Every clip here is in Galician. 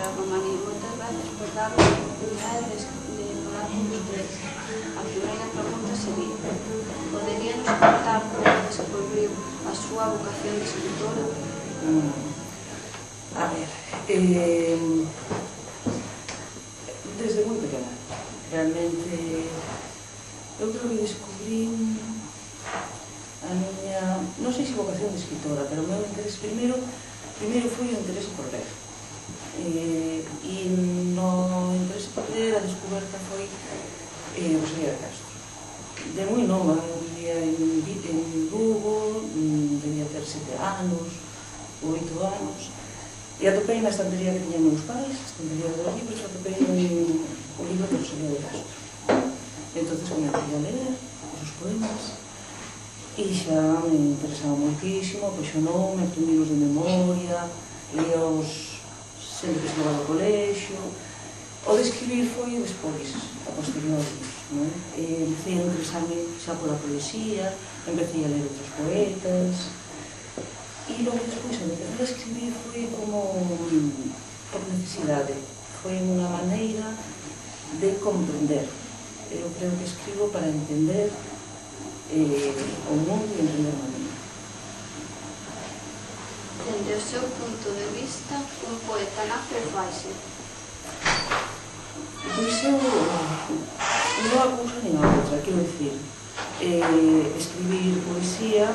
Romaní, moitas veces pues dá oportunidade de falar con vostedes. A primeira pregunta sería: poderíanos contar como descubriu a súa vocación de escritora? A ver, desde moi pequena, realmente eu creo que descubrí a miña, non sei se vocación de escritora, pero o meu interés primeiro foi o interés por ler. E no interés por ler a descoberta foi Rosalía de Castro. De moi nova, eu vivía en Lugo, debía ter 7 anos, 8 anos, e atopei na estantería que tiñan meus pais, a estantería dos libros, atopei un libro de Rosalía de Castro. Entonces comecei a ler os poemas e xa me interesaba moitísimo, apaixonoume, aprendí-los de memoria, leíos sempre que estaba no colexio. O de escribir foi despois, a posteriori. Empecé a interesarme xa pola poesía, empecé a ler outros poetas, e logo despois a empezar a escribir foi como por necesidade, foi unha maneira de comprender. Eu creo que escribo para entender o mundo e entender a mí. Dende o seu punto de vista, un poeta nace ou faise? Pois eu non a cousa nin a outra, quero dicir, escribir poesía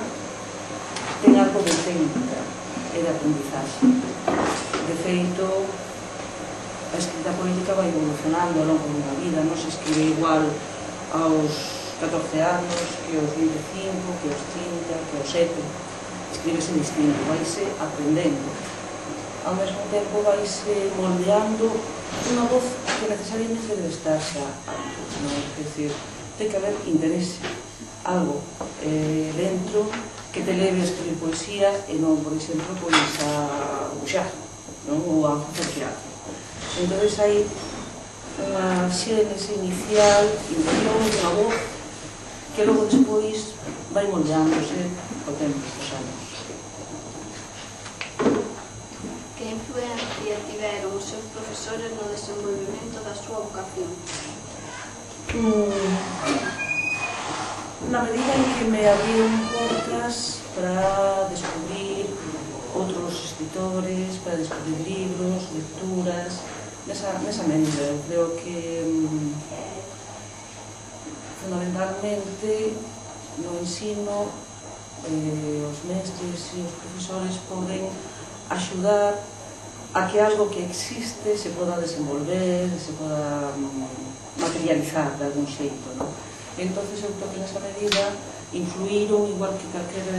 ten algo de técnica e de aprendizaxe. De feito, a escrita poética vai evolucionando ao longo dunha vida, non se escribe igual aos 14 anos que aos 25, que aos 30, que aos 7. Escríbese distinto, vaise aprendendo. Ao mesmo tempo vaise moldeando unha voz que necesariamente debe estar xa alto. É dicir, ten que haber interese, algo dentro que te leve a escribir poesía e non, por exemplo, a buxar ou a facer teatro. Entón, hai unha xénese inicial, interior, unha voz que logo despois vai moldeándose ao tempo dos anos. Que influencia tiveron os seus profesores no desenvolvemento da súa vocación? Na medida en que me abriron portas para descubrir outros escritores, para descubrir libros, lecturas, nesa medida. Eu creo que fundamentalmente no ensino os mestres e os profesores poden axudar a que algo que existe se poda desenvolver, se poda materializar de algún xeito. Entón, eu creo que nesa medida influíron igual que calquera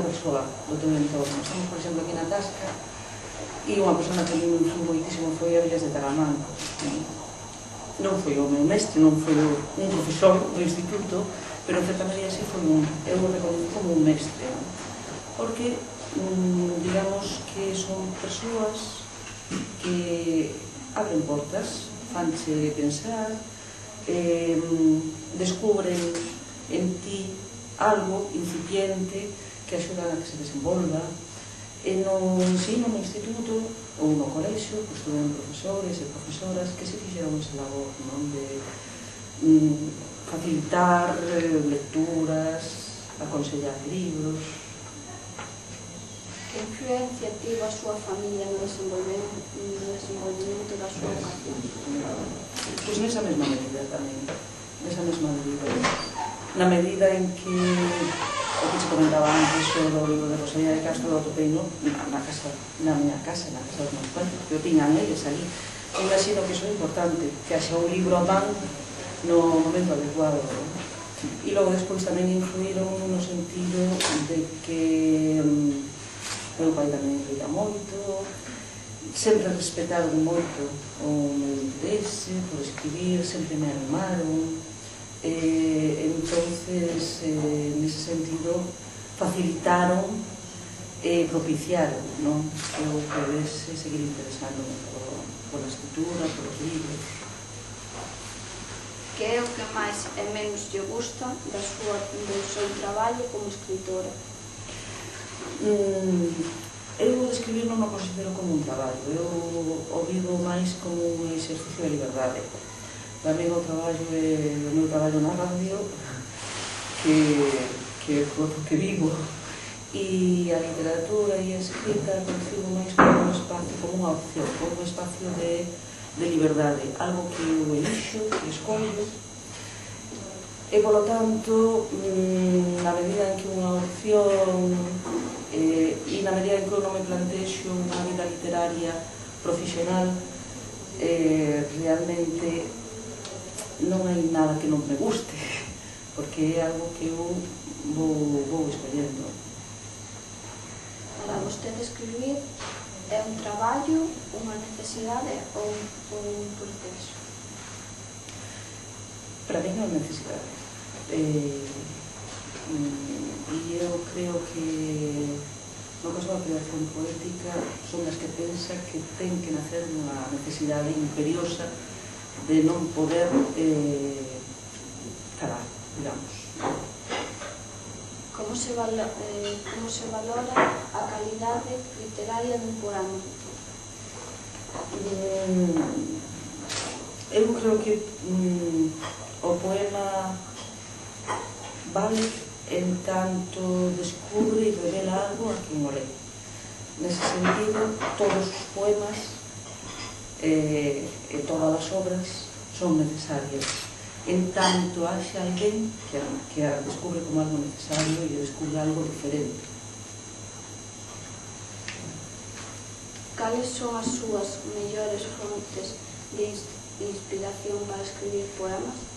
persoa do teu entorno. Estamos, por exemplo, aquí na Tasca e unha persona que me influíu moitísimo foi Avilés de Talamanco. Non foi o meu mestre, non foi un profesor do instituto, pero en certa medida sí foi eu o reconocí como un mestre, porque digamos que son persoas que abren portas, fanche pensar, descubren en ti algo incipiente que axuda a que se desenvolva. E no ensino, no instituto ou no colexio, pois tuve profesores e profesoras que se fixeron esa labor de facilitar lecturas, aconsellar libros. Que influencia tivo a súa familia no desenvolvemento da súa vocación? Pois nesa mesma medida tamén, nesa mesma medida. Na medida en que o que se comentaba antes do libro de Rosalía de Castro do atopei na miña casa, na casa dos meus pais, que o tiñan eles ali. Eu imagino que iso é importante, que haxa un libro a man no momento adecuado. E logo despois tamén influíron no sentido de que meu pai tamén leía moito, sempre respetaron moito o meu interese por escribir, sempre me animaron. Entonces, nese sentido, facilitaron e propiciaron que eu pudese seguir interesándome por a escritura, por os libros. Que é o que máis e menos lle gusta do seu traballo como escritora? Eu o de escribir non o considero como un traballo, eu o vivo máis como un exercicio de liberdade. Tamén o meu traballo na radio, que é o que vivo, e a literatura e a escrita concibo máis como un espacio, como unha opción, como un espacio de liberdade, algo que eu elixo, que escollo, e, polo tanto, na medida en que unha opción e na medida en que eu non me plantexo unha vida literaria profesional, realmente non hai nada que non me guste, porque é algo que eu vou escollendo. Para vostede escribir é un traballo, unha necesidade ou un proceso? Para mí é unha necesidade. E eu creo que no caso da creación poética son as que pensa que ten que nacer unha necesidade imperiosa de non poder calar, digamos. Como se valora a calidade literaria dun poema? Eu creo que o poema vale en tanto descubre e revela algo a quen o lee. Nese sentido, todos os poemas e todas as obras son necesarias, en tanto haxa alguén que a descubre como algo necesario e descubre algo diferente. Cales son as súas mellores fontes de inspiración para escribir poemas?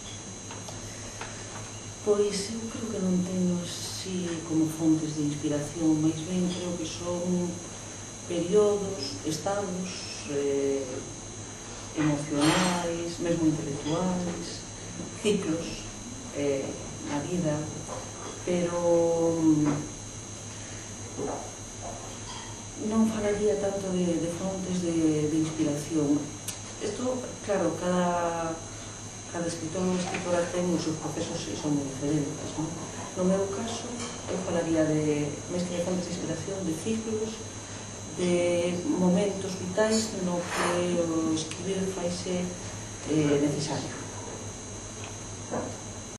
Pois eu creo que non teño así como fontes de inspiración, máis ben creo que son períodos, estados emocionais, mesmo intelectuais, ciclos na vida, pero non falaría tanto de fontes de inspiración. Isto, claro, cada escritor ou escritora ten os seus procesos e son moi diferentes, non? No meu caso, eu falaría máis que de fontes de inspiración, de ciclos, de momentos vitais no que o escribir faise necesario.